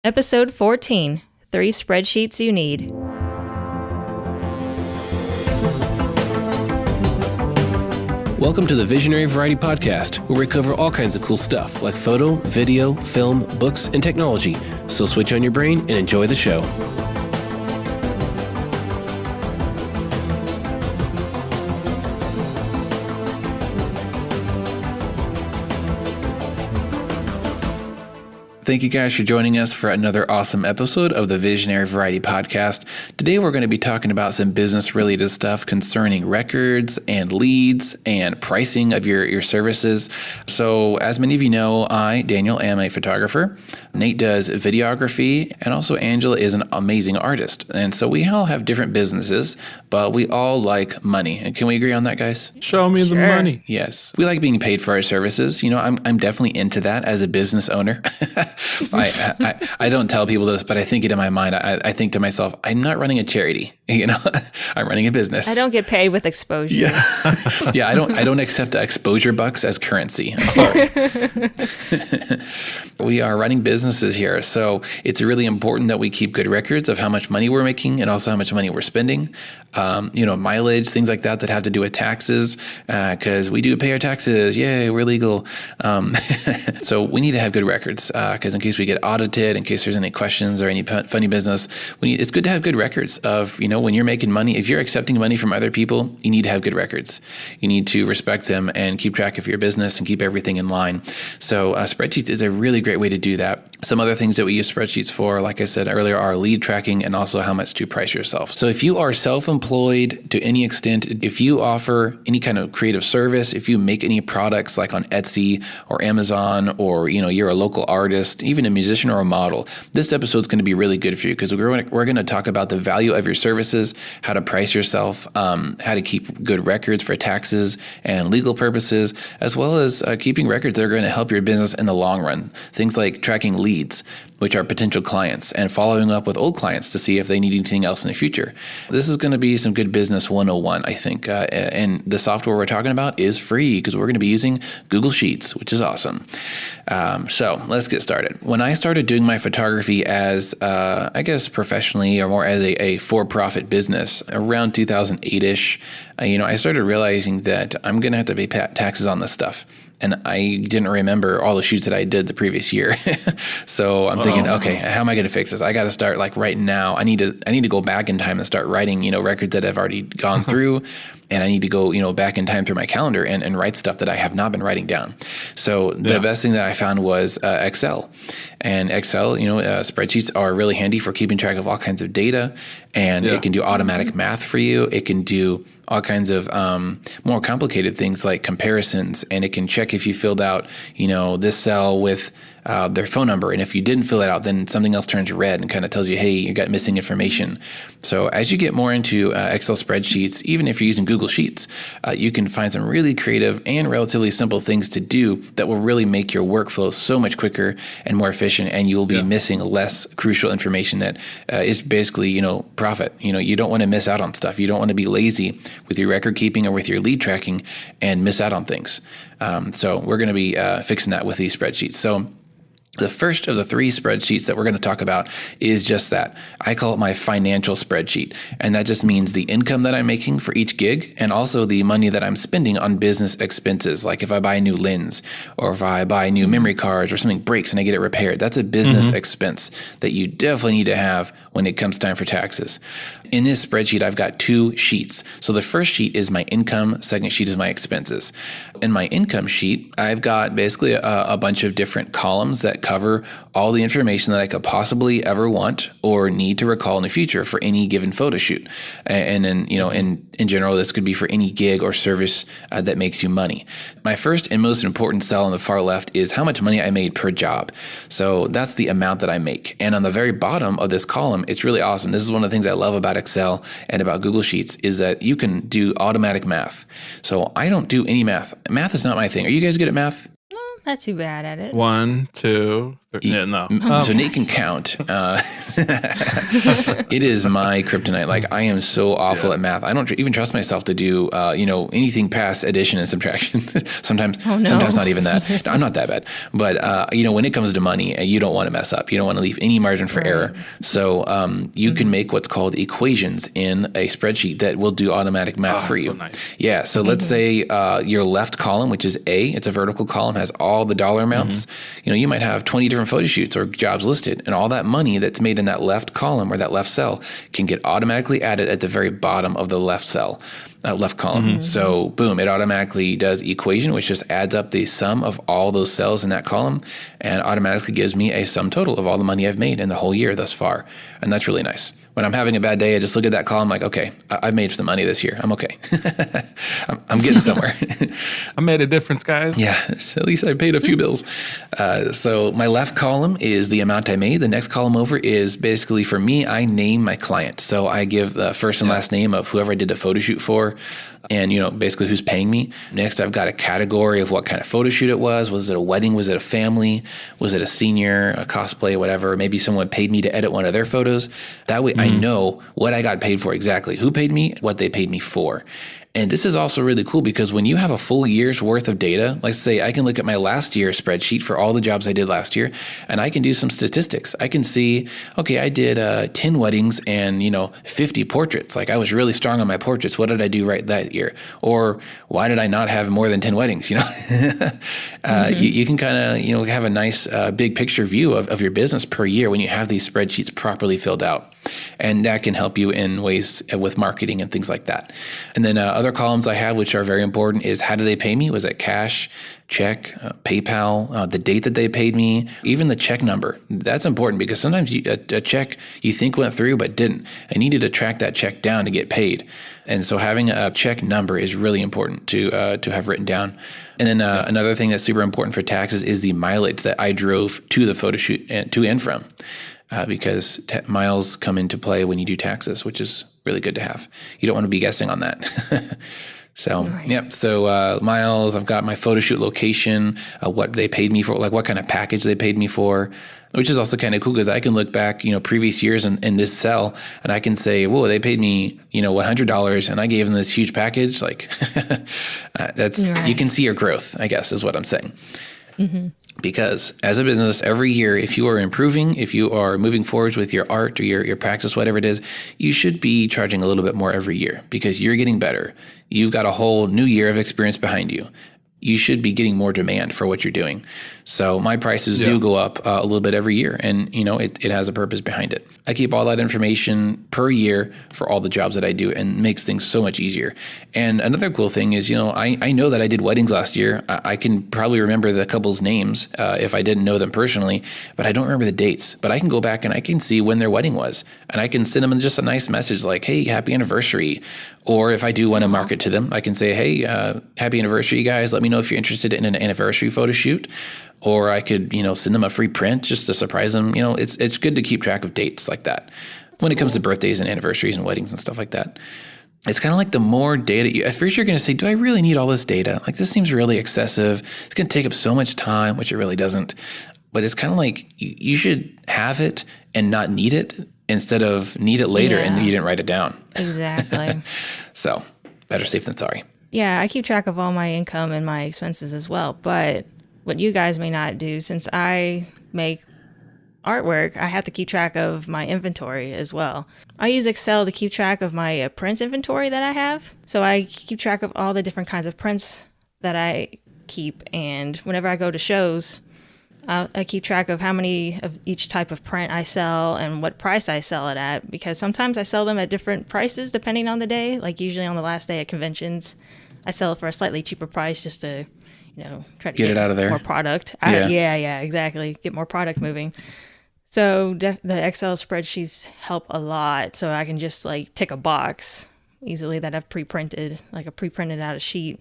Episode 14, 3 Spreadsheets You Need. Welcome to the Visionary Variety Podcast, where we cover all kinds of cool stuff like photo, video, film, books, and technology. So switch on your brain and enjoy the show. Thank you guys for joining us for another awesome episode of the Visionary Variety Podcast. Today we're going to be talking about some business-related stuff concerning records and leads and pricing of your services. So as many of you know, I, Daniel, am a photographer. Nate does videography, and also Angela is an amazing artist. And so we all have different businesses, but we all like money. And can we agree on that, guys? Show me the money. Yes. We like being paid for our services. You know, I'm definitely into that as a business owner. I don't tell people this, but I think it in my mind. I think to myself, I'm not running a charity. You know, I'm running a business. I don't get paid with exposure. Yeah, yeah. I don't accept exposure bucks as currency. I'm sorry. We are running businesses here, so it's really important that we keep good records of how much money we're making and also how much money we're spending. Mileage, things like that have to do with taxes, because we do pay our taxes. Yay, we're legal. So we need to have good records, because in case we get audited, in case there's any questions or any funny business, it's good to have good records of, when you're making money. If you're accepting money from other people, you need to have good records. You need to respect them and keep track of your business and keep everything in line. So Spreadsheets is a really great way to do that. Some other things that we use Spreadsheets for, like I said earlier, are lead tracking and also how much to price yourself. So if you are self-employed to any extent, if you offer any kind of creative service, if you make any products like on Etsy or Amazon, or you're a local artist, even a musician or a model, this episode is going to be really good for you, because we're going to talk about the value of your services, how to price yourself, how to keep good records for taxes and legal purposes, as well as keeping records that are going to help your business in the long run. Things like tracking leads, which are potential clients, and following up with old clients to see if they need anything else in the future. This is going to be some good business 101, I think. And the software we're talking about is free, because we're going to be using Google Sheets, which is awesome. So let's get started. When I started doing my photography as, I guess, professionally or more as a for-profit business around 2008-ish, I started realizing that I'm going to have to pay taxes on this stuff. And I didn't remember all the shoots that I did the previous year. So I'm thinking, okay, how am I going to fix this? I got to start like right now. I need to go back in time and start writing, records that I've already gone through. And I need to go, back in time through my calendar and write stuff that I have not been writing down. So the best thing that I found was Excel. And Excel, spreadsheets are really handy for keeping track of all kinds of data. And it can do automatic math for you. It can do all kinds of more complicated things like comparisons. And it can check if you filled out, this cell with their phone number. And if you didn't fill it out, then something else turns red and kind of tells you, hey, you got missing information. So as you get more into Excel spreadsheets, even if you're using Google Sheets, you can find some really creative and relatively simple things to do that will really make your workflow so much quicker and more efficient. And you will be missing less crucial information that is basically, profit. You don't want to miss out on stuff. You don't want to be lazy with your record keeping or with your lead tracking and miss out on things. So we're going to be fixing that with these spreadsheets. So the first of the 3 spreadsheets that we're going to talk about is just that. I call it my financial spreadsheet. And that just means the income that I'm making for each gig and also the money that I'm spending on business expenses. Like if I buy a new lens or if I buy new memory cards or something breaks and I get it repaired, that's a business expense that you definitely need to have when it comes time for taxes. In this spreadsheet, I've got 2 sheets. So the first sheet is my income, second sheet is my expenses. In my income sheet, I've got basically a bunch of different columns that cover all the information that I could possibly ever want or need to recall in the future for any given photo shoot. And then, in general, this could be for any gig or service that makes you money. My first and most important cell on the far left is how much money I made per job. So that's the amount that I make. And on the very bottom of this column, it's really awesome. This is one of the things I love about Excel and about Google Sheets is that you can do automatic math. So I don't do any math. Math is not my thing. Are you guys good at math? Not too bad at it. 1, 2, 3. Yeah, no. So Nate can count. It is my kryptonite. Like, I am so awful at math. I don't even trust myself to do, anything past addition and subtraction. Sometimes not even that. No, I'm not that bad. But, when it comes to money, you don't want to mess up. You don't want to leave any margin for error. So you can make what's called equations in a spreadsheet that will do automatic math for you. So nice. Yeah. So let's say your left column, which is A, it's a vertical column, has all the dollar amounts. You might have 20 different photo shoots or jobs listed, and all that money that's made in that left column or that left cell can get automatically added at the very bottom of the left cell, left column. So boom, it automatically does equation, which just adds up the sum of all those cells in that column and automatically gives me a sum total of all the money I've made in the whole year thus far. And that's really nice. When I'm having a bad day, I just look at that column like, okay, I've made some money this year. I'm okay. I'm getting somewhere. I made a difference, guys. Yeah, at least I paid a few bills. So my left column is the amount I made. The next column over is basically, for me, I name my client. So I give the first and last name of whoever I did the photo shoot for and, basically who's paying me. Next, I've got a category of what kind of photo shoot it was. Was it a wedding? Was it a family? Was it a senior, a cosplay, whatever? Maybe someone paid me to edit one of their photos. That way I know what I got paid for exactly, who paid me, what they paid me for. And this is also really cool because when you have a full year's worth of data, let's say I can look at my last year's spreadsheet for all the jobs I did last year, and I can do some statistics. I can see, okay, I did 10 weddings and, 50 portraits. Like, I was really strong on my portraits. What did I do right that year? Or why did I not have more than 10 weddings? You can kind of, have a nice big picture view of your business per year when you have these spreadsheets properly filled out. And that can help you in ways with marketing and things like that. And then other columns I have, which are very important, is how do they pay me? Was it cash, check, PayPal, the date that they paid me, even the check number? That's important because sometimes a check you think went through but didn't, and you need to track that check down to get paid. And so having a check number is really important to have written down. And then another thing that's super important for taxes is the mileage that I drove to the photo shoot and to and from. Because miles come into play when you do taxes, which is really good to have. You don't want to be guessing on that. So, So miles, I've got my photo shoot location, what they paid me for, like what kind of package they paid me for, which is also kind of cool because I can look back, previous years in this cell and I can say, whoa, they paid me, $100 and I gave them this huge package. Like that's, you can see your growth, I guess is what I'm saying. Because as a business, every year, if you are improving, if you are moving forwards with your art or your practice, whatever it is, you should be charging a little bit more every year because you're getting better. You've got a whole new year of experience behind you. You should be getting more demand for what you're doing. So my prices do go up a little bit every year, and it has a purpose behind it. I keep all that information per year for all the jobs that I do, and makes things so much easier. And another cool thing is, I know that I did weddings last year. I can probably remember the couple's names if I didn't know them personally, but I don't remember the dates. But I can go back and I can see when their wedding was, and I can send them just a nice message like, "Hey, happy anniversary." Or if I do want to market to them, I can say, "Hey, happy anniversary, guys. Let me know if you're interested in an anniversary photo shoot." Or I could, send them a free print just to surprise them. It's good to keep track of dates like that. When it comes to birthdays and anniversaries and weddings and stuff like that. It's kind of like the more data at first you're going to say, do I really need all this data? Like, this seems really excessive. It's going to take up so much time, which it really doesn't. But it's kind of like you should have it and not need it instead of need it later and you didn't write it down. Exactly. So better safe than sorry. Yeah, I keep track of all my income and my expenses as well. But what you guys may not do, since I make artwork, I have to keep track of my inventory as well. I use Excel to keep track of my prints inventory that I have. So I keep track of all the different kinds of prints that I keep. And whenever I go to shows, I keep track of how many of each type of print I sell and what price I sell it at, because sometimes I sell them at different prices depending on the day. Like usually on the last day at conventions, I sell it for a slightly cheaper price just to, try to get it out of there. More product. Yeah, Exactly. Get more product moving. So the Excel spreadsheets help a lot. So I can just tick a box easily that I've pre-printed, like a pre-printed out a sheet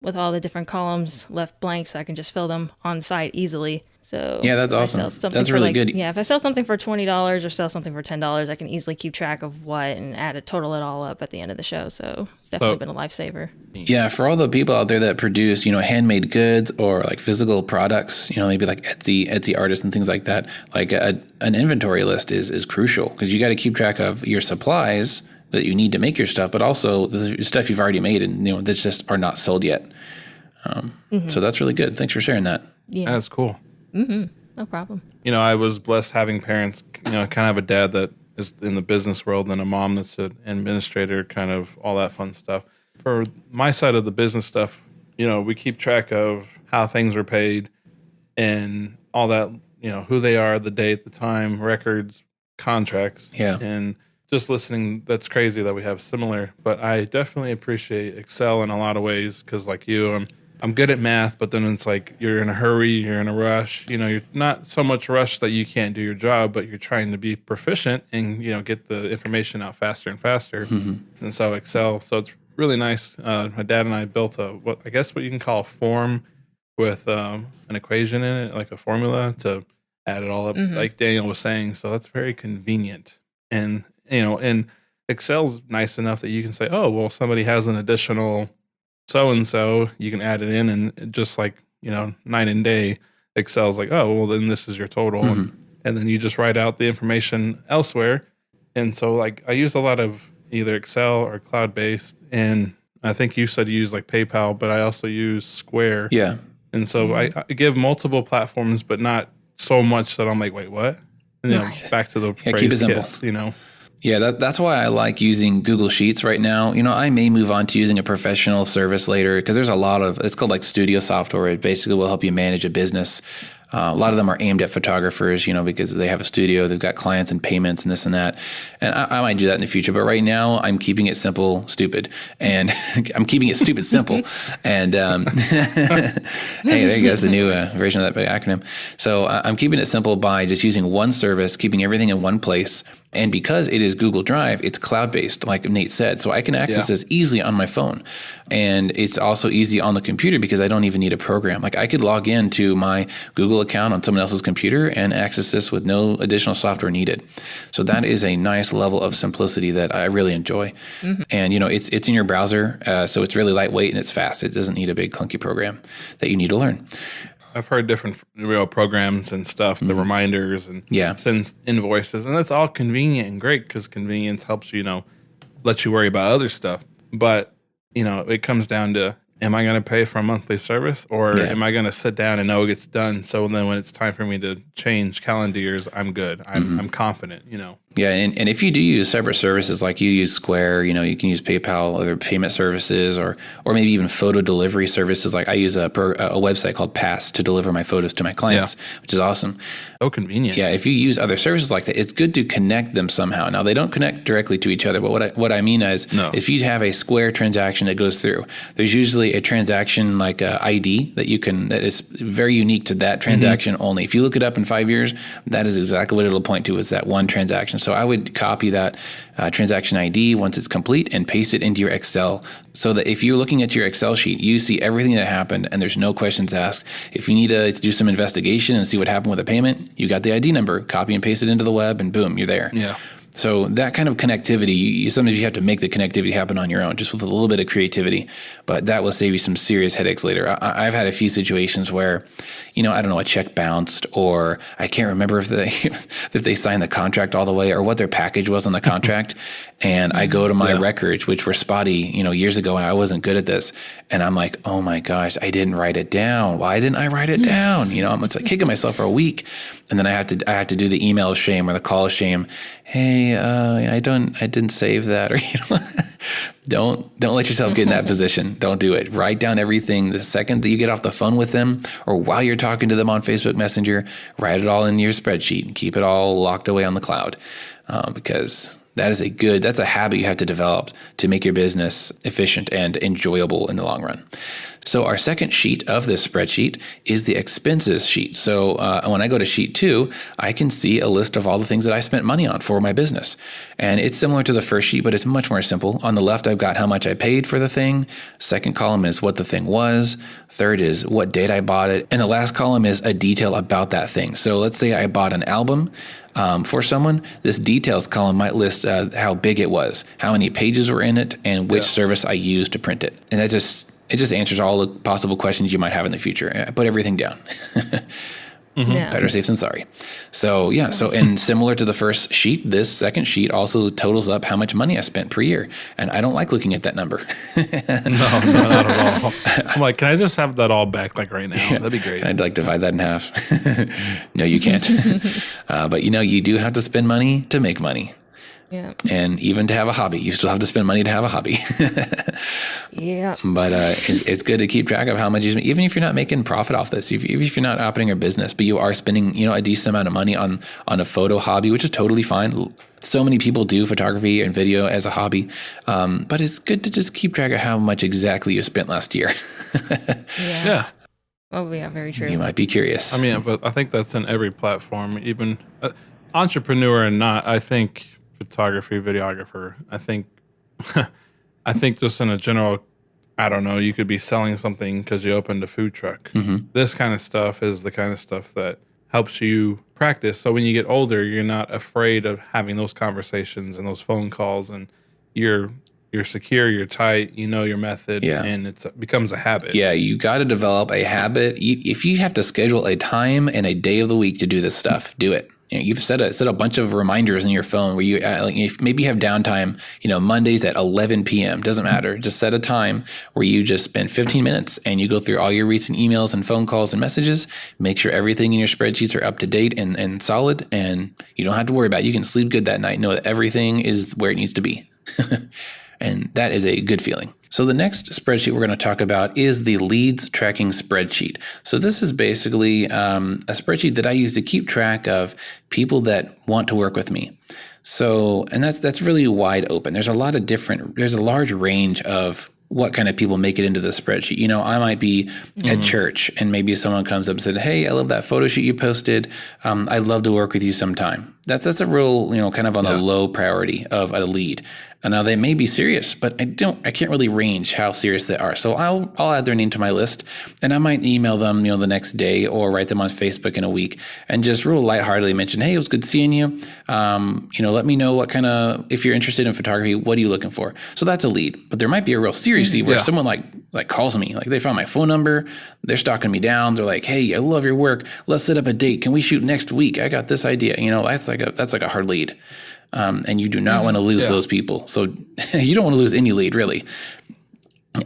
with all the different columns left blank, so I can just fill them on site easily. So Yeah, that's if I awesome. sell something That's for really good. Yeah, if I sell something for $20 or sell something for $10, I can easily keep track of what and total it all up at the end of the show. So it's definitely been a lifesaver. Yeah, for all the people out there that produce, handmade goods or like physical products, maybe like Etsy artists and things like that, like an inventory list is crucial because you got to keep track of your supplies that you need to make your stuff, but also the stuff you've already made and that just are not sold yet. So that's really good. Thanks for sharing that. Yeah, That's cool. no problem. I was blessed having parents, kind of have a dad that is in the business world and a mom that's an administrator, kind of all that fun stuff. For my side of the business stuff, we keep track of how things are paid and all that, who they are, the date, the time, records, contracts. Yeah. And just listening, that's crazy that we have similar, but I definitely appreciate Excel in a lot of ways because like you, I'm good at math, but then it's like you're in a hurry, you're in a rush. You're not so much rushed that you can't do your job, but you're trying to be proficient and get the information out faster and faster. And so Excel, so it's really nice. My dad and I built what you can call a form with an equation in it, like a formula to add it all up, like Daniel was saying. So that's very convenient. And and Excel's nice enough that you can say, oh, well, somebody has an additional so-and-so, you can add it in and just like, night and day, Excel's like, oh, well, then this is your total. And then you just write out the information elsewhere. And so like I use a lot of either Excel or cloud-based. And I think you said you use like PayPal, but I also use Square. Yeah. And so I give multiple platforms, but not so much that I'm like, wait, what? And, back to the phrase, keep it simple. KISS, Yeah, that's why I like using Google Sheets right now. I may move on to using a professional service later because there's a lot of, it's called like studio software. It basically will help you manage a business. A lot of them are aimed at photographers, because they have a studio, they've got clients and payments and this and that. And I might do that in the future, but right now I'm keeping it simple, stupid, and I'm keeping it stupid, simple. And hey, there you go, that's the new version of that acronym. So I'm keeping it simple by just using one service, keeping everything in one place. And because it is Google Drive, it's cloud-based, like Nate said. So I can access this easily on my phone. And it's also easy on the computer because I don't even need a program. Like I could log into my Google account on someone else's computer and access this with no additional software needed. So that is a nice level of simplicity that I really enjoy. And, it's in your browser. So it's really lightweight and it's fast. It doesn't need a big clunky program that you need to learn. I've heard different programs and stuff, the reminders and sends invoices, and that's all convenient and great because convenience helps you, let you worry about other stuff. But it comes down to, am I going to pay for a monthly service or am I going to sit down and know it gets done? So then when it's time for me to change calendar years, I'm good. I'm confident. Yeah, and if you do use separate services like you use Square, you can use PayPal, other payment services, or maybe even photo delivery services. Like I use a website called Pass to deliver my photos to my clients, which is awesome. So convenient. Yeah, if you use other services like that, it's good to connect them somehow. Now they don't connect directly to each other, but what I mean is, if you have a Square transaction that goes through, there's usually a transaction like a ID that is very unique to that transaction only. If you look it up in 5 years, that is exactly what it'll point to, is that one transaction. So I would copy that transaction ID once it's complete and paste it into your Excel so that if you're looking at your Excel sheet, you see everything that happened and there's no questions asked. If you need to do some investigation and see what happened with a payment, you got the ID number, copy and paste it into the web, and boom, you're there. Yeah. So that kind of connectivity, sometimes you have to make the connectivity happen on your own, just with a little bit of creativity. But that will save you some serious headaches later. I've had a few situations where, I don't know, a check bounced, or I can't remember if they signed the contract all the way or what their package was on the contract. And I go to my records, which were spotty, years ago, and I wasn't good at this. And I'm like, oh my gosh, I didn't write it down. Why didn't I write it down? I'm like kicking myself for a week. And then I had to do the email of shame or the call of shame. Hey, I didn't save that, or don't let yourself get in that position. Don't do it. Write down everything the second that you get off the phone with them, or while you're talking to them on Facebook Messenger. Write it all in your spreadsheet and keep it all locked away on the cloud, because that's a habit you have to develop to make your business efficient and enjoyable in the long run. So our second sheet of this spreadsheet is the expenses sheet. So when I go to sheet 2, I can see a list of all the things that I spent money on for my business. And it's similar to the first sheet, but it's much more simple. On the left, I've got how much I paid for the thing. Second column is what the thing was. Third is what date I bought it. And the last column is a detail about that thing. So let's say I bought an album for someone. This details column might list how big it was, how many pages were in it, and which service I used to print it. And it just answers all the possible questions you might have in the future. I put everything down. Yeah. Better safe than sorry. So and similar to the first sheet, this second sheet also totals up how much money I spent per year. And I don't like looking at that number. No, not at all. I'm like, can I just have that all back like right now? That'd be great. I'd like to divide that in half. No, you can't. But you do have to spend money to make money. Yeah. And even to have a hobby, you still have to spend money to have a hobby. Yeah. But it's good to keep track of how much you spend, even if you're not making profit off this, even if you're not operating a business, but you are spending, a decent amount of money on a photo hobby, which is totally fine. So many people do photography and video as a hobby. But it's good to just keep track of how much exactly you spent last year. Yeah. Oh, yeah, very true. You might be curious. I mean, but I think that's in every platform, even entrepreneur and not. I think photography, videographer. I think just in a general, I don't know, you could be selling something because you opened a food truck. This kind of stuff is the kind of stuff that helps you practice. So when you get older, you're not afraid of having those conversations and those phone calls, and you're secure, you're tight, you know your method, and it becomes a habit. Yeah, you got to develop a habit. If you have to schedule a time and a day of the week to do this stuff, do it. You've set a bunch of reminders in your phone where you if maybe you have downtime, Mondays at 11 p.m. Doesn't matter. Just set a time where you just spend 15 minutes and you go through all your recent emails and phone calls and messages. Make sure everything in your spreadsheets are up to date and solid, and you don't have to worry about it. You can sleep good that night. Know that everything is where it needs to be. And that is a good feeling. So the next spreadsheet we're going to talk about is the leads tracking spreadsheet. So this is basically a spreadsheet that I use to keep track of people that want to work with me. So, and that's really wide open. There's a large range of what kind of people make it into the spreadsheet. I might be at church and maybe someone comes up and said, "Hey, I love that photo shoot you posted. I'd love to work with you sometime." That's a real, kind of on the low priority of a lead. And now they may be serious, but I can't really range how serious they are. So I'll add their name to my list, and I might email them, the next day, or write them on Facebook in a week and just real lightheartedly mention, "Hey, it was good seeing you. Let me know what if you're interested in photography, what are you looking for?" So that's a lead. But there might be a real serious lead where someone like calls me, like they found my phone number, they're stalking me down. They're like, "Hey, I love your work. Let's set up a date. Can we shoot next week? I got this idea." That's like a hard lead. And you do not want to lose those people. So you don't want to lose any lead, really.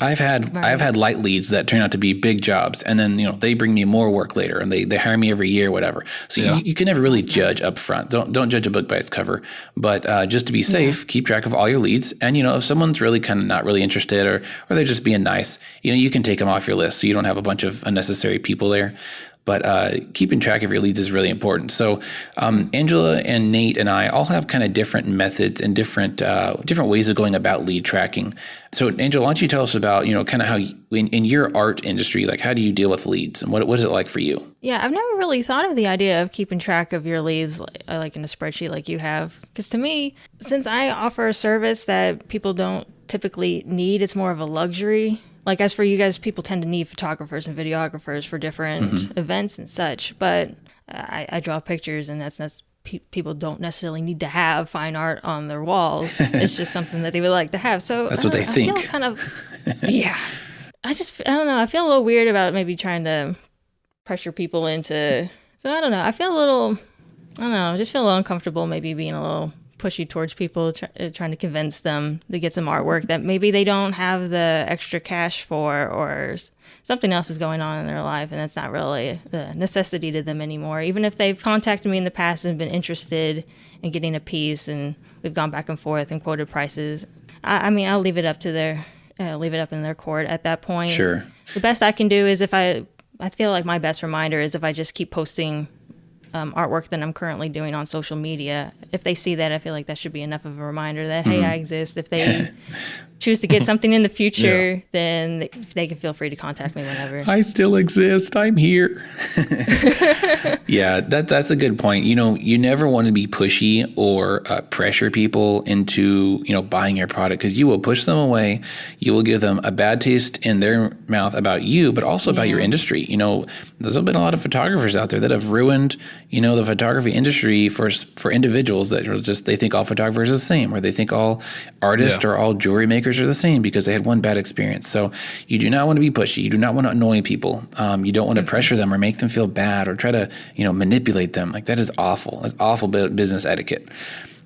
I've had light leads that turn out to be big jobs, and then they bring me more work later, and they hire me every year, whatever. So you can never really judge up front. Don't judge a book by its cover. But just to be safe, keep track of all your leads. And if someone's really kind of not really interested, or they're just being nice, you can take them off your list, so you don't have a bunch of unnecessary people there. But keeping track of your leads is really important. So Angela and Nate and I all have kind of different methods and different ways of going about lead tracking. So Angela, why don't you tell us about kind of how in your art industry, like how do you deal with leads, and what is it like for you? Yeah, I've never really thought of the idea of keeping track of your leads like in a spreadsheet like you have. Because to me, since I offer a service that people don't typically need, it's more of a luxury. Like as for you guys, people tend to need photographers and videographers for different events and such. But I draw pictures, and that's people don't necessarily need to have fine art on their walls. It's just something that they would like to have. So that's what they think. I feel kind of, yeah. I don't know. I feel a little weird about maybe trying to pressure people into. So I don't know. I just feel a little uncomfortable maybe being a little pushy towards people, trying to convince them to get some artwork that maybe they don't have the extra cash for, or something else is going on in their life, and it's not really the necessity to them anymore. Even if they've contacted me in the past and been interested in getting a piece, and we've gone back and forth and quoted prices, I mean, I'll leave it up to leave it up in their court at that point. Sure. The best I can do is I feel like my best reminder is if I just keep posting artwork that I'm currently doing on social media. If they see that, I feel like that should be enough of a reminder that, hey, I exist. If they choose to get something in the future, then they can feel free to contact me whenever. I still exist. I'm here. Yeah, that's a good point. You never want to be pushy or pressure people into, buying your product, because you will push them away. You will give them a bad taste in their mouth about you, but also about your industry. There's been a lot of photographers out there that have ruined, the photography industry for individuals that are just, they think all photographers are the same, or they think all artists or all jewelry makers are the same because they had one bad experience. So you do not want to be pushy. You do not want to annoy people. You don't want to pressure them or make them feel bad or try to, manipulate them. Like, that is awful. That's awful business etiquette.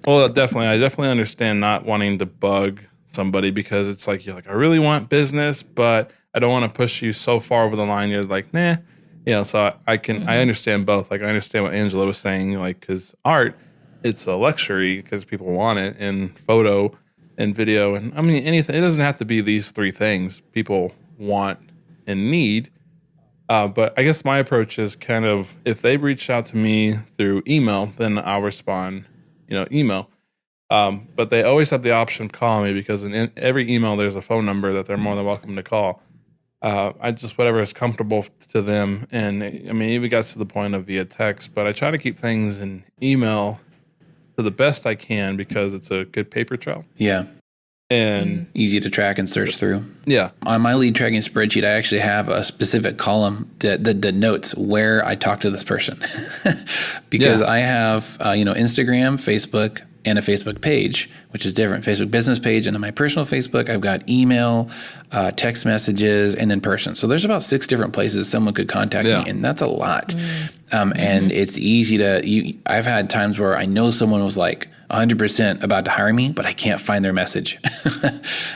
Well, I definitely understand not wanting to bug somebody, because it's like, you're like, I really want business, but I don't want to push you so far over the line. You're like, nah, so I understand both. Like, I understand what Angela was saying, like, because art, it's a luxury because people want it, and photo and video. And I mean, anything, it doesn't have to be these three things people want and need. But I guess my approach is kind of, if they reach out to me through email, then I'll respond, email. But they always have the option of calling me, because in every email, there's a phone number that they're more than welcome to call. I just, whatever is comfortable to them. And I mean, it even got to the point of via text, but I try to keep things in email to the best I can, because it's a good paper trail. Yeah. And easy to track and search through. Yeah. On my lead tracking spreadsheet, I actually have a specific column that notes where I talk to this person. Because I have, Instagram, Facebook, and a Facebook page, which is different. Facebook business page, and on my personal Facebook, I've got email, text messages, and in person. So there's about 6 different places someone could contact me, and that's a lot. And it's easy to. I've had times where I know someone was like 100% about to hire me, but I can't find their message.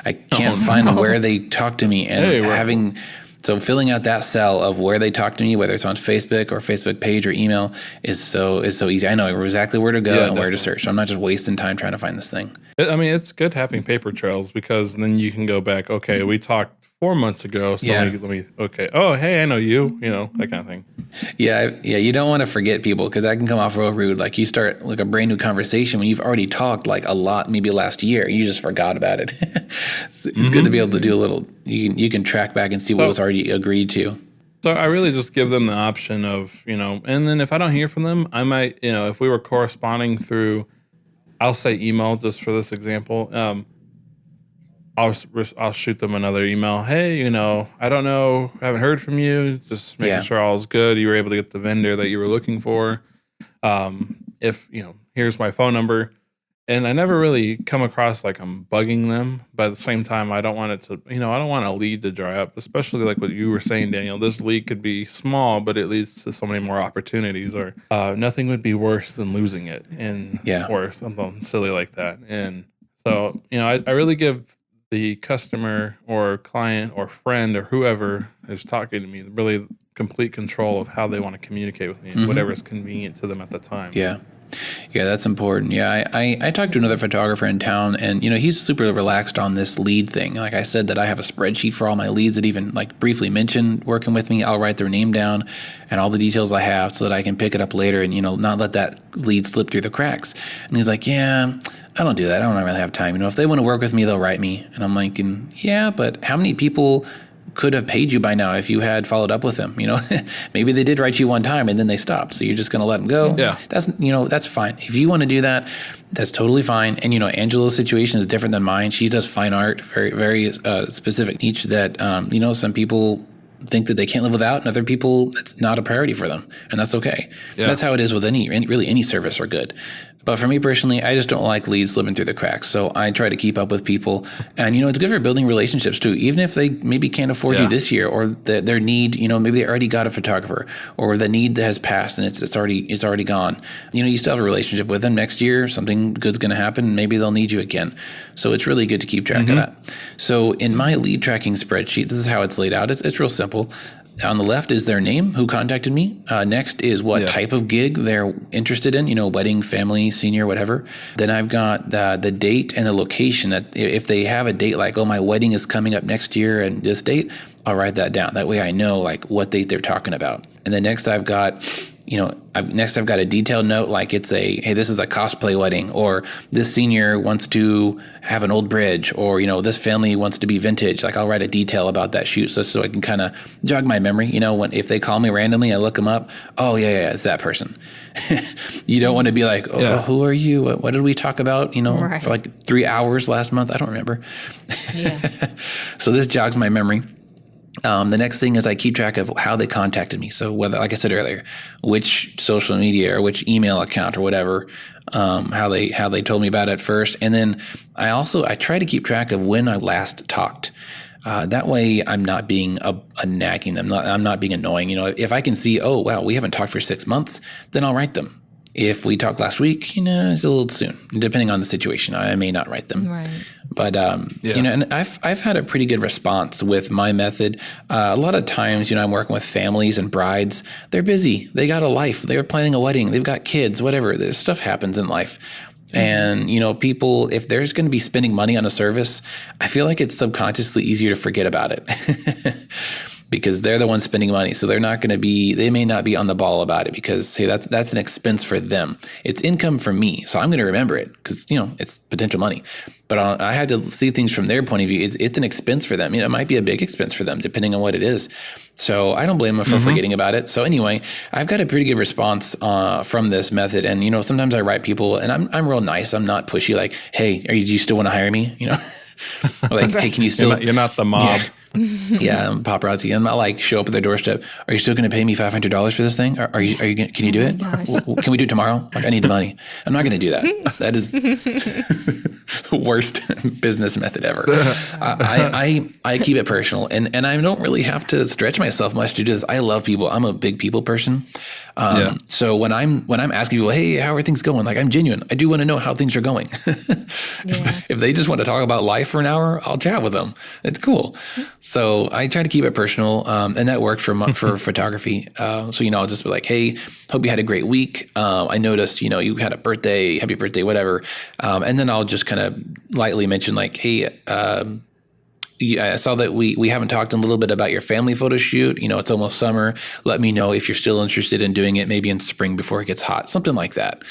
I can't find where they talk to me, and so filling out that cell of where they talk to me, whether it's on Facebook or Facebook page or email, is so easy. I know exactly where to go and where to search. So I'm not just wasting time trying to find this thing. I mean, it's good having paper trails, because then you can go back. Okay, we talked 4 months ago. So let me. Okay. Oh, hey, I know you. That kind of thing. Yeah. You don't want to forget people, because that can come off real rude. Like, you start like a brand new conversation when you've already talked like a lot, maybe last year, and you just forgot about it. It's good to be able to do a little. You can track back and see what was already agreed to. So I really just give them the option of, and then if I don't hear from them, I might, if we were corresponding through, I'll say email just for this example. I'll shoot them another email. Hey, I don't know, I haven't heard from you. Just making sure all's good. You were able to get the vendor that you were looking for. If here's my phone number. And I never really come across like I'm bugging them, but at the same time, I don't want it to, I don't want a lead to dry up, especially like what you were saying, Daniel. This lead could be small, but it leads to so many more opportunities, or nothing would be worse than losing it, or something silly like that. And so, I really give the customer or client or friend or whoever is talking to me really complete control of how they want to communicate with me, whatever is convenient to them at the time. Yeah, that's important. Yeah, I talked to another photographer in town, and he's super relaxed on this lead thing. Like I said, that I have a spreadsheet for all my leads that even like briefly mentioned working with me. I'll write their name down and all the details I have so that I can pick it up later and not let that lead slip through the cracks. And he's like, yeah, I don't do that. I don't really have time. If they want to work with me, they'll write me. And I'm like, yeah, but how many people could have paid you by now if you had followed up with them? Maybe they did write you one time and then they stopped. So you're just going to let them go. Yeah. That's fine. If you want to do that, that's totally fine. And, Angela's situation is different than mine. She does fine art, very, very specific niche that, some people think that they can't live without, and other people, that's not a priority for them. And that's okay. Yeah. That's how it is with any service or good. But for me personally, I just don't like leads slipping through the cracks. So I try to keep up with people. And, it's good for building relationships too. Even if they maybe can't afford you this year, or their need, maybe they already got a photographer, or the need has passed and it's already gone. You still have a relationship with them. Next year, something good's going to happen, and maybe they'll need you again. So it's really good to keep track of that. So in my lead tracking spreadsheet, this is how it's laid out. It's real simple. On the left is their name, who contacted me. Next is what type of gig they're interested in, wedding, family, senior, whatever. Then I've got the date and the location. That if they have a date like, my wedding is coming up next year and this date, I'll write that down. That way I know like what date they're talking about. And then next I've got, I've got a detailed note, like it's hey, this is a cosplay wedding, or this senior wants to have an old bridge, or, this family wants to be vintage. Like I'll write a detail about that shoot so I can kind of jog my memory. If they call me randomly, I look them up. Oh yeah, it's that person. You don't want to be like, who are you? What did we talk about? For like 3 hours last month? I don't remember. Yeah. So this jogs my memory. The next thing is I keep track of how they contacted me. So whether, like I said earlier, which social media or which email account or whatever, how they told me about it first. And then I try to keep track of when I last talked. That way I'm not being a nagging them. I'm not being annoying. If I can see, oh, wow, we haven't talked for 6 months, then I'll write them. If we talked last week, it's a little soon, depending on the situation. I may not write them. Right. But, and I've had a pretty good response with my method. A lot of times, I'm working with families and brides. They're busy. They got a life. They're planning a wedding. They've got kids, whatever. There's stuff happens in life. And, people, if there's going to be spending money on a service, I feel like it's subconsciously easier to forget about it. Because they're the ones spending money. So they may not be on the ball about it because, hey, that's an expense for them. It's income for me. So I'm going to remember it because, it's potential money. But I had to see things from their point of view. It's an expense for them. It might be a big expense for them depending on what it is. So I don't blame them for forgetting about it. So anyway, I've got a pretty good response from this method. And, sometimes I write people and I'm real nice. I'm not pushy like, hey, do you still want to hire me? Like, hey, can you still? You're not the mob. Yeah, I'm paparazzi. I'm not like show up at their doorstep. Are you still going to pay me $500 for this thing? Are you? Can you do it? Can we do it tomorrow? Like I need the money. I'm not going to do that. That is the worst business method ever. I keep it personal, and I don't really have to stretch myself much to do this. I love people. I'm a big people person. So when I'm asking people, hey, how are things going? Like I'm genuine. I do want to know how things are going. If they just want to talk about life for an hour, I'll chat with them. It's cool. So I try to keep it personal, and that worked for photography. So I'll just be like, hey, hope you had a great week. I noticed you had a birthday, happy birthday, whatever. And then I'll just kind of lightly mention like, hey, I saw that we haven't talked a little bit about your family photo shoot. It's almost summer. Let me know if you're still interested in doing it, maybe in spring before it gets hot, something like that.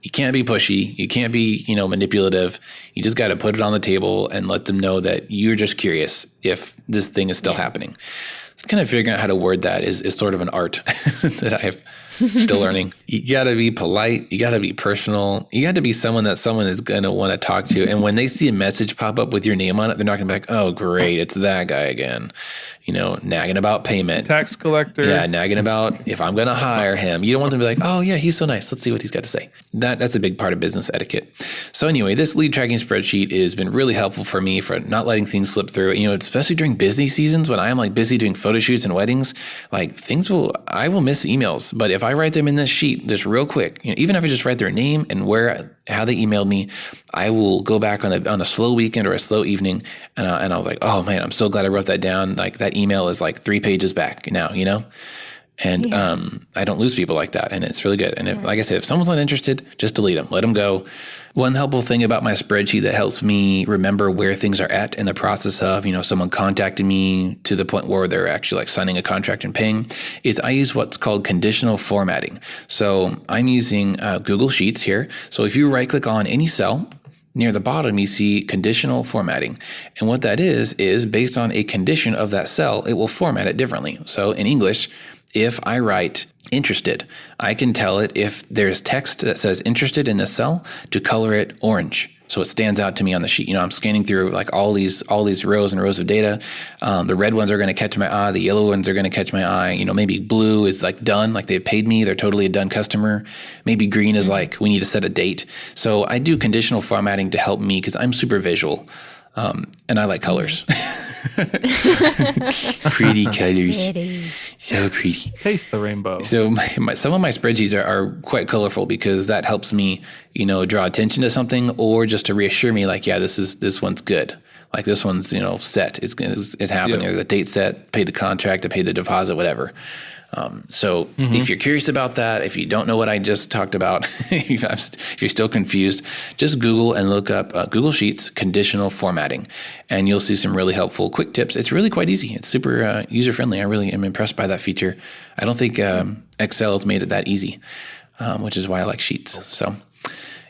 You can't be pushy. You can't be, manipulative. You just got to put it on the table and let them know that you're just curious if this thing is still happening. It's kind of figuring out how to word that is sort of an art that I've still learning. You got to be polite. You got to be personal. You got to be someone that someone is going to want to talk to. And when they see a message pop up with your name on it, they're not going to be like, oh, great, it's that guy again. Nagging about payment. Tax collector. Yeah, nagging about if I'm going to hire him. You don't want them to be like, oh, yeah, he's so nice. Let's see what he's got to say. That's a big part of business etiquette. So anyway, this lead tracking spreadsheet has been really helpful for me for not letting things slip through. Especially during busy seasons when I am like busy doing photo shoots and weddings, like I will miss emails. But if I write them in this sheet just real quick, even if I just write their name and how they emailed me, I will go back on a slow weekend or a slow evening, and I was like, oh man, I'm so glad I wrote that down. Like that email is like 3 pages back now, and I don't lose people like that, and it's really good. And like I said, if someone's not interested, just delete them, let them go. One helpful thing about my spreadsheet that helps me remember where things are at in the process of, someone contacting me to the point where they're actually like signing a contract and paying is I use what's called conditional formatting. So I'm using Google Sheets here. So if you right click on any cell, near the bottom, you see conditional formatting. And what that is based on a condition of that cell, it will format it differently. So in English, if I write interested, I can tell it if there's text that says interested in this cell to color it orange. So it stands out to me on the sheet. I'm scanning through like all these rows and rows of data. The red ones are going to catch my eye. The yellow ones are going to catch my eye. Maybe blue is like done, like they've paid me. They're totally a done customer. Maybe green is like we need to set a date. So I do conditional formatting to help me because I'm super visual. And I like colors. Pretty colors. So pretty. Taste the rainbow. So some of my spreadsheets are quite colorful because that helps me, draw attention to something or just to reassure me like, yeah, this one's good. Like this one's, set. It's happening. Yeah. There's a date set, paid the contract, I paid the deposit, whatever. So if you're curious about that, if you don't know what I just talked about, if you're still confused, just Google and look up Google Sheets conditional formatting, and you'll see some really helpful quick tips. It's really quite easy. It's super user-friendly. I really am impressed by that feature. I don't think Excel has made it that easy, which is why I like Sheets. So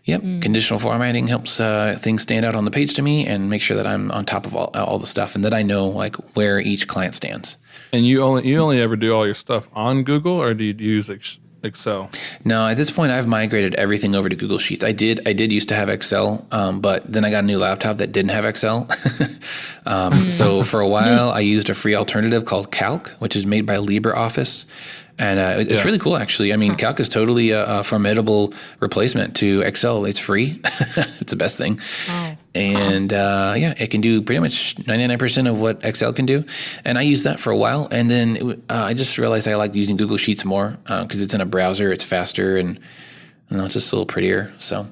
yep, conditional formatting helps things stand out on the page to me and make sure that I'm on top of all the stuff and that I know like where each client stands. And you only ever do all your stuff on Google, or do you use Excel? No, at this point, I've migrated everything over to Google Sheets. I did used to have Excel, but then I got a new laptop that didn't have Excel. So for a while, I used a free alternative called Calc, which is made by LibreOffice. And it's really cool, actually. I mean, Calc is totally a formidable replacement to Excel. It's free. It's the best thing. Oh. And it can do pretty much 99% of what Excel can do. And I used that for a while. And then I just realized I liked using Google Sheets more because it's in a browser. It's faster and it's just a little prettier. So,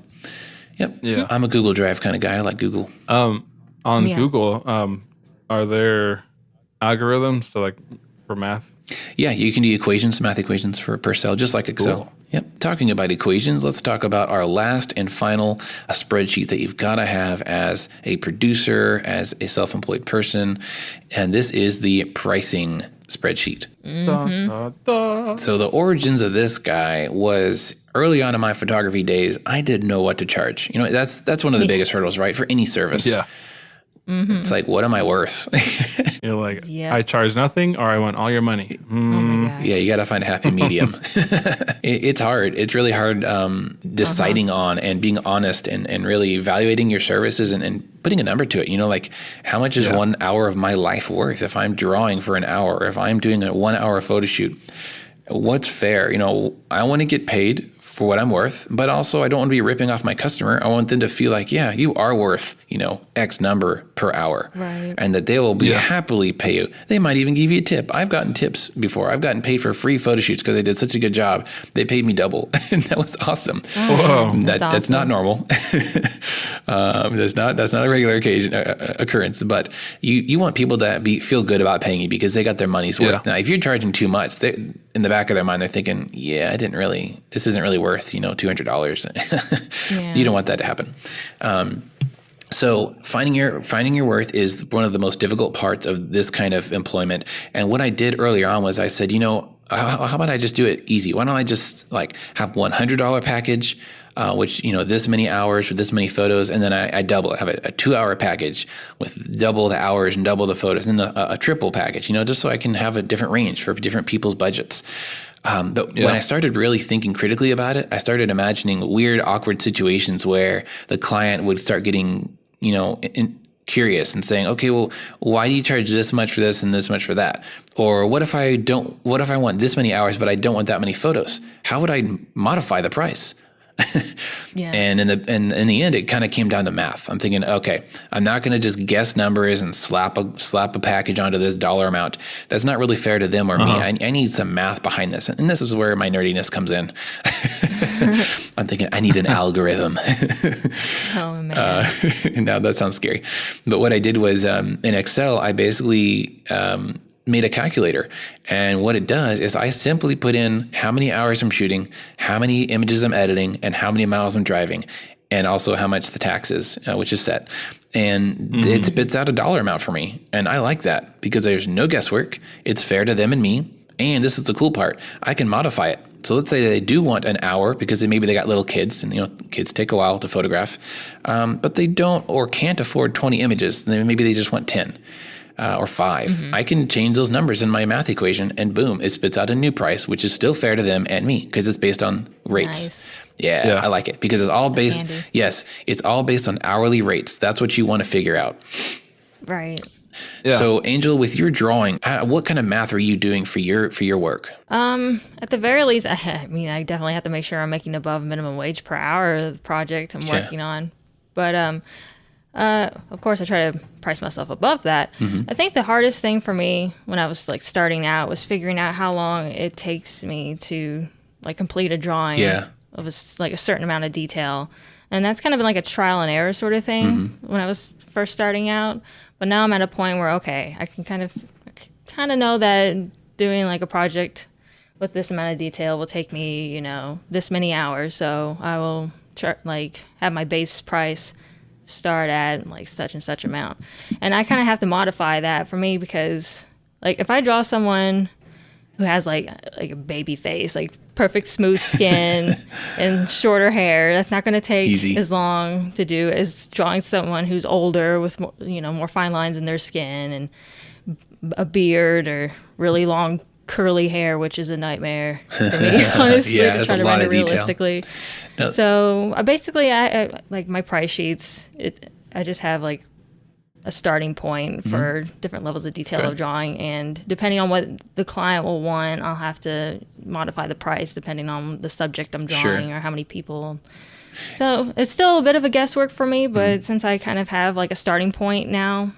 I'm a Google Drive kind of guy. I like Google. Google, are there algorithms for math? Yeah, you can do math equations per cell, just like Excel. Cool. Yep. Talking about equations, let's talk about our last and final spreadsheet that you've got to have as a producer, as a self-employed person, and this is the pricing spreadsheet. Mm-hmm. So the origins of this guy was early on in my photography days. I didn't know what to charge. That's one of the biggest hurdles, right, for any service. Yeah. Mm-hmm. It's like, what am I worth? You're like, I charge nothing or I want all your money. Oh my gosh. Yeah, you got to find a happy medium. It's hard. It's really hard deciding on and being honest and really evaluating your services and putting a number to it. Like how much is 1 hour of my life worth if I'm drawing for an hour, if I'm doing a 1 hour photo shoot? What's fair? I want to get paid for what I'm worth, but also I don't want to be ripping off my customer. I want them to feel like, yeah, you are worth, X number per hour, right? And that they will be happily pay you. They might even give you a tip. I've gotten tips before. I've gotten paid for free photo shoots because they did such a good job. They paid me double, and that was awesome. Whoa. That's not normal. That's not a regular occurrence. But you want people to feel good about paying you because they got their money's worth. Now, if you're charging too much, in the back of their mind, they're thinking, this isn't really worth $200. You don't want that to happen. So finding your worth is one of the most difficult parts of this kind of employment. And what I did earlier on was I said, how about I just do it easy? Why don't I just have $100 package, which, this many hours with this many photos. And then I double it, have a 2 hour package with double the hours and double the photos, and then a triple package, just so I can have a different range for different people's budgets. But when I started really thinking critically about it, I started imagining weird, awkward situations where the client would start getting, curious and saying, okay, well, why do you charge this much for this and this much for that? Or what if I want this many hours, but I don't want that many photos? How would I modify the price? And in the end, it kind of came down to math. I'm thinking, okay, I'm not going to just guess numbers and slap a package onto this dollar amount. That's not really fair to them or me. I need some math behind this. And this is where my nerdiness comes in. I'm thinking I need an algorithm. Oh, man. Now that sounds scary. But what I did was in Excel, I basically made a calculator. And what it does is I simply put in how many hours I'm shooting, how many images I'm editing, and how many miles I'm driving, and also how much the tax is, which is set. And it spits out a dollar amount for me. And I like that because there's no guesswork. It's fair to them and me. And this is the cool part. I can modify it. So let's say they do want an hour because maybe they got little kids, and kids take a while to photograph, but they don't or can't afford 20 images. Maybe they just want 10. Or 5, I can change those numbers in my math equation, and boom, it spits out a new price, which is still fair to them and me because it's based on rates. Nice. Yeah, I like it because it's all based. Handy. Yes, it's all based on hourly rates. That's what you want to figure out. Right. Yeah. So, Angel, with your drawing, what kind of math are you doing for your work? At the very least, I definitely have to make sure I'm making above minimum wage per hour of the project I'm working on, but of course, I try to price myself above that. I think the hardest thing for me when I was starting out was figuring out how long it takes me to complete a drawing of a certain amount of detail. And that's kind of been like a trial and error sort of thing when I was first starting out. But now I'm at a point where, okay, I can kind of know that doing a project with this amount of detail will take me, this many hours. So I will have my base price start at like such and such amount. And I kind of have to modify that for me because like if I draw someone who has like a baby face, like perfect smooth skin and shorter hair, that's not going to take Easy. as long to do as drawing someone who's older with more, more fine lines in their skin and a beard or really long curly hair, which is a nightmare for me, honestly, Yeah, to try a to lot render of detail. realistically. No. So basically, I like my price sheets. I just have like a starting point for different levels of detail Okay. of drawing, and depending on what the client will want, I'll have to modify the price depending on the subject I'm drawing Sure. or how many people. So it's still a bit of a guesswork for me, but since I kind of have like a starting point now,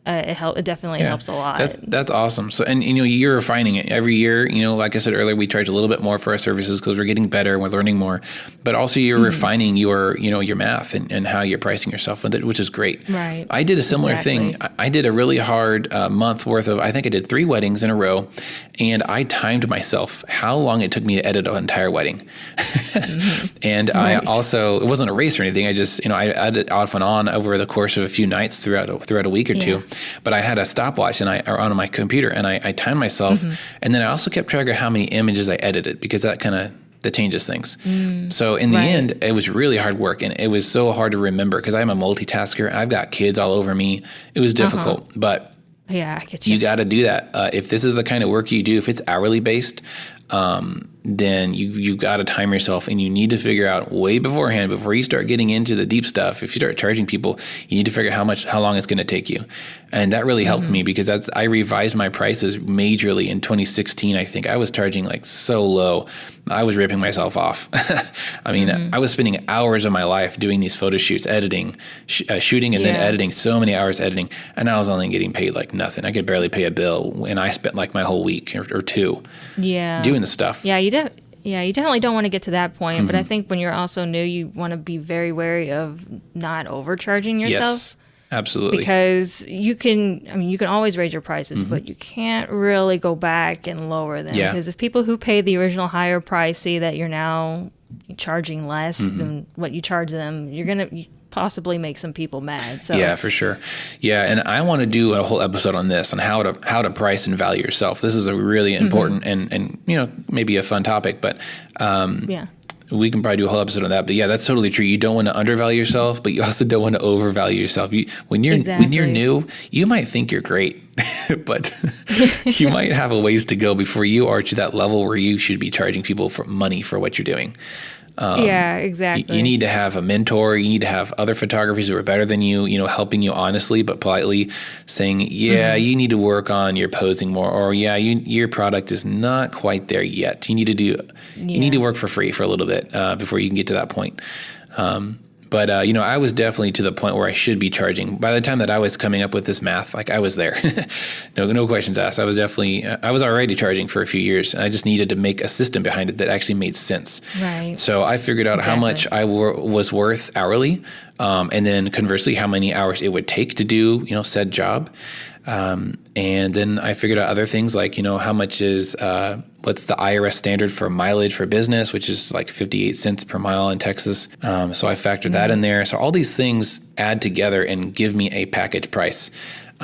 it definitely helps a lot. That's awesome. So, and you're refining it every year. Like I said earlier, we charge a little bit more for our services because we're getting better and we're learning more. But also, you're refining your math and how you're pricing yourself with it, which is great. Right. I did a similar thing. Exactly. I did a really hard month worth of. I think I did 3 weddings in a row, and I timed myself how long it took me to edit an entire wedding. And I also, it wasn't a race or anything. I just I edited off and on over the course of a few nights throughout a week or two. But I had a stopwatch on my computer, and I timed myself, and then I also kept track of how many images I edited because that changes things. So in the end, it was really hard work, and it was so hard to remember because I'm a multitasker. And I've got kids all over me. It was difficult, but Yeah, I get you. you got to do that. If this is the kind of work you do, if it's hourly based, then you got to time yourself, and you need to figure out way beforehand, before you start getting into the deep stuff. If you start charging people, you need to figure out how long it's going to take you. And that really helped me because I revised my prices majorly in 2016. I think I was charging like so low. I was ripping myself off. I mean, I was spending hours of my life doing these photo shoots, editing, shooting, and then editing, so many hours editing. And I was only getting paid like nothing. I could barely pay a bill. And I spent like my whole week or 2 doing the stuff. Yeah, you definitely don't want to get to that point. But I think when you're also new, you want to be very wary of not overcharging yourself. Yes, absolutely. Because you can always raise your prices, but you can't really go back and lower them. Yeah. Because if people who paid the original higher price see that you're now charging less than what you charge them, you're going to possibly make some people mad. So Yeah, for sure. Yeah, and I want to do a whole episode on this, on how to price and value yourself. This is a really important and maybe a fun topic, but we can probably do a whole episode on that. But yeah, that's totally true. You don't want to undervalue yourself, but you also don't want to overvalue yourself. When you're new, you might think you're great, but you might have a ways to go before you are to that level where you should be charging people for money for what you're doing. Yeah, exactly. You need to have a mentor. You need to have other photographers who are better than you, helping you honestly but politely, saying, you need to work on your posing more, or your product is not quite there yet. You need to work for free for a little bit before you can get to that point. But I was definitely to the point where I should be charging. By the time that I was coming up with this math, like I was there, no questions asked. I was already charging for a few years. And I just needed to make a system behind it that actually made sense. Right. So I figured out how much I was worth hourly, and then conversely, how many hours it would take to do, said job. And then I figured out other things like, how much is, what's the IRS standard for mileage for business, which is like 58 cents per mile in Texas. So I factored that in there. So all these things add together and give me a package price.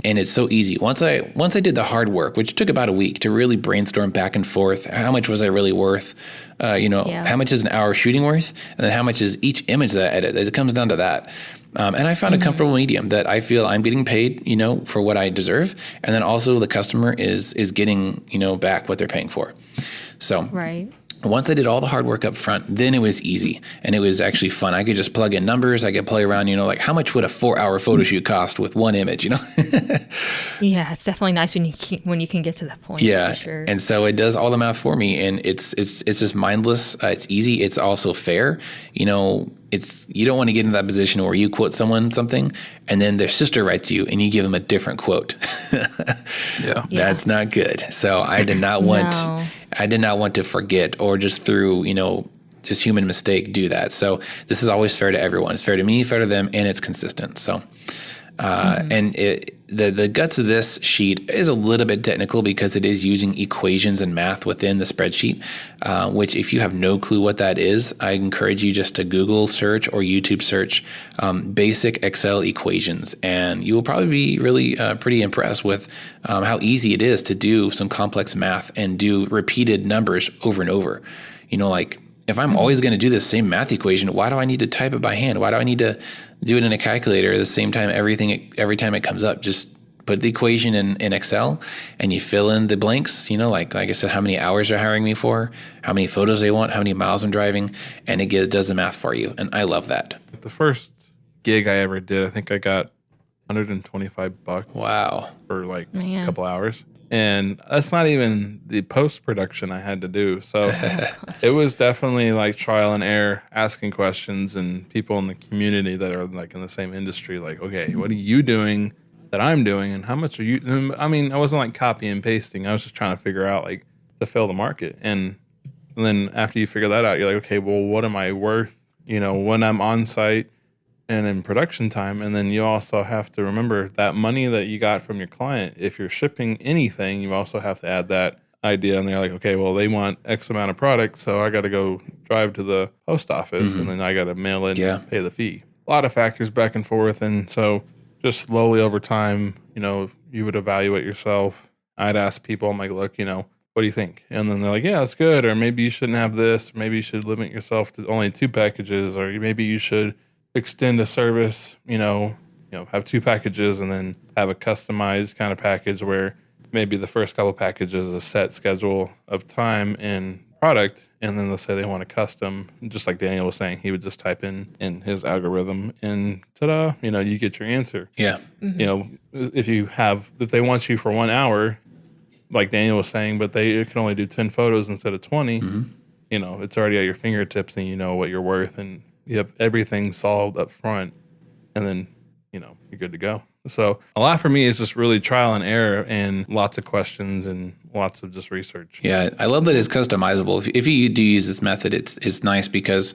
And it's so easy. Once I did the hard work, which took about a week to really brainstorm back and forth, how much was I really worth? How much is an hour shooting worth? And then how much is each image that I edit? It comes down to that. And I found a comfortable medium that I feel I'm getting paid, for what I deserve. And then also the customer is getting, back what they're paying for. So Right. once I did all the hard work up front, then it was easy and it was actually fun. I could just plug in numbers. I could play around, like how much would a 4-hour photo shoot cost with one image, Yeah, it's definitely nice when you can get to that point. Yeah. For sure. And so it does all the math for me, and it's just mindless. It's easy. It's also fair. You don't want to get in that position where you quote someone something and then their sister writes you and you give them a different quote. Yeah. That's not good. So I did not want No. I did not want to forget or just through, just human mistake do that. So this is always fair to everyone. It's fair to me, fair to them, and it's consistent. So And the guts of this sheet is a little bit technical because it is using equations and math within the spreadsheet, which if you have no clue what that is, I encourage you just to Google search or YouTube search basic Excel equations. And you will probably be really pretty impressed with how easy it is to do some complex math and do repeated numbers over and over. Like if I'm always going to do this same math equation, why do I need to type it by hand? Why do I need to do it in a calculator at the same time every time it comes up? Just put the equation in Excel and you fill in the blanks, like I said, how many hours they're hiring me for, how many photos they want, how many miles I'm driving, and it does the math for you. And I love that. The first gig I ever did, I think I got $125. Wow. For like a couple hours. And that's not even the post-production I had to do. So it was definitely like trial and error, asking questions, and people in the community that are like in the same industry, like, okay, what are you doing that I'm doing? And how much are you? I mean, I wasn't like copy and pasting. I was just trying to figure out like to fill the market. And then after you figure that out, you're like, okay, well, what am I worth, when I'm on site and in production time? And then you also have to remember that money that you got from your client. If you're shipping anything, you also have to add that idea. And they're like, okay, well, they want X amount of product, so I got to go drive to the post office and then I got to mail it and pay the fee. A lot of factors back and forth. And so just slowly over time, you would evaluate yourself. I'd ask people, I'm like, look, what do you think? And then they're like, yeah, that's good. Or maybe you shouldn't have this. Or maybe you should limit yourself to only 2 packages. Or maybe you should extend a service, have 2 packages and then have a customized kind of package where maybe the first couple packages is a set schedule of time and product. And then let's say they want a custom, just like Daniel was saying, he would just type in his algorithm and ta-da, you get your answer. Yeah. If they want you for 1 hour, like Daniel was saying, but they can only do 10 photos instead of 20, it's already at your fingertips and you know what you're worth and you have everything solved up front, and then, you're good to go. So a lot for me is just really trial and error and lots of questions and lots of just research. Yeah, I love that it's customizable. If you do use this method, it's nice because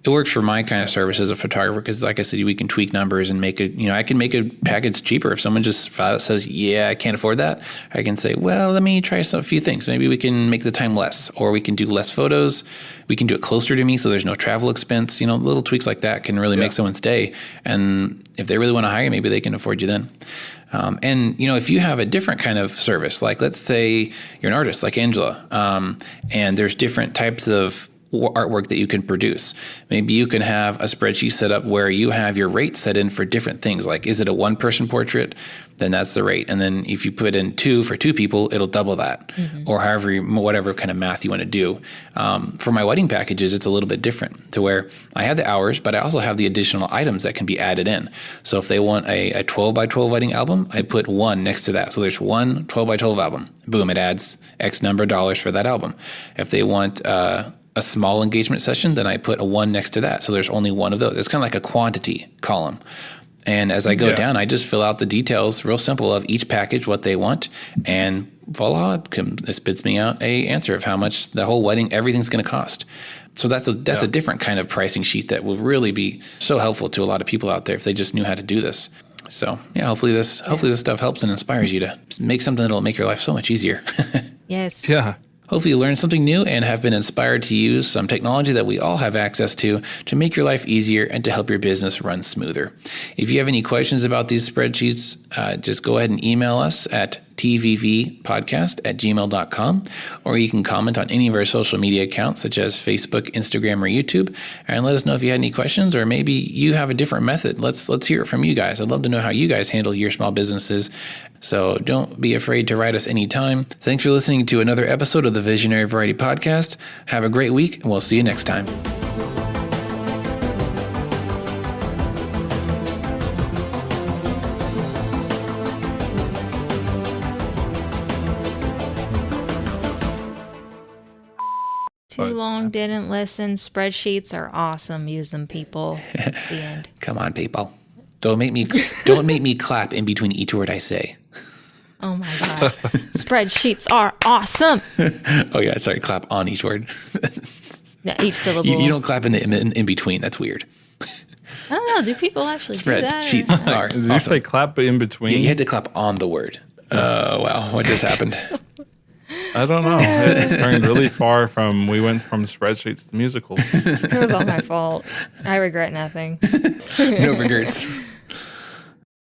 it works for my kind of service as a photographer because, like I said, we can tweak numbers and make it, I can make a package cheaper. If someone just flat out says, yeah, I can't afford that, I can say, well, let me try a few things. Maybe we can make the time less, or we can do less photos. We can do it closer to me so there's no travel expense. Little tweaks like that can really make someone stay. And if they really want to hire you, maybe they can afford you then. And if you have a different kind of service, like let's say you're an artist like Angela, and there's different types of artwork that you can produce. Maybe you can have a spreadsheet set up where you have your rate set in for different things. Like, is it a 1-person portrait? Then that's the rate. And then if you put in 2 for 2 people, it'll double that, or whatever kind of math you want to do. For my wedding packages, it's a little bit different to where I have the hours, but I also have the additional items that can be added in. So if they want a 12 by 12 wedding album, I put 1 next to that. So there's 1 12 by 12 album. Boom, it adds X number of dollars for that album. If they want a small engagement session, then I put a 1 next to that. So there's only 1 of those. It's kind of like a quantity column. And as I go down, I just fill out the details, real simple, of each package, what they want, and voila, it spits me out a answer of how much the whole wedding, everything's going to cost. So that's a different kind of pricing sheet that will really be so helpful to a lot of people out there if they just knew how to do this. So hopefully this stuff helps and inspires you to make something that'll make your life so much easier. Yes. Yeah. Hopefully you learned something new and have been inspired to use some technology that we all have access to make your life easier and to help your business run smoother. If you have any questions about these spreadsheets, just go ahead and email us at tvvpodcast@gmail.com, or you can comment on any of our social media accounts such as Facebook, Instagram, or YouTube, and let us know if you had any questions, or maybe you have a different method. Let's hear it from you guys. I'd love to know how you guys handle your small businesses. So don't be afraid to write us anytime. Thanks for listening to another episode of the Visionary Variety Podcast. Have a great week, and we'll see you next time. Too long, didn't listen. Spreadsheets are awesome. Use them, people. The end. Come on, people. Don't make me clap in between each word I say. Oh my God. Spreadsheets are awesome. Oh yeah, sorry, clap on each word. No, each syllable. You don't clap in between. That's weird. I don't know. know. Do people actually do that? Spreadsheets are Did you awesome. say clap in between? Yeah, you had to clap on the word. Oh, wow. What just happened? I don't know. It turned really far from, we went from spreadsheets to musicals. It was all my fault. I regret nothing. No regrets.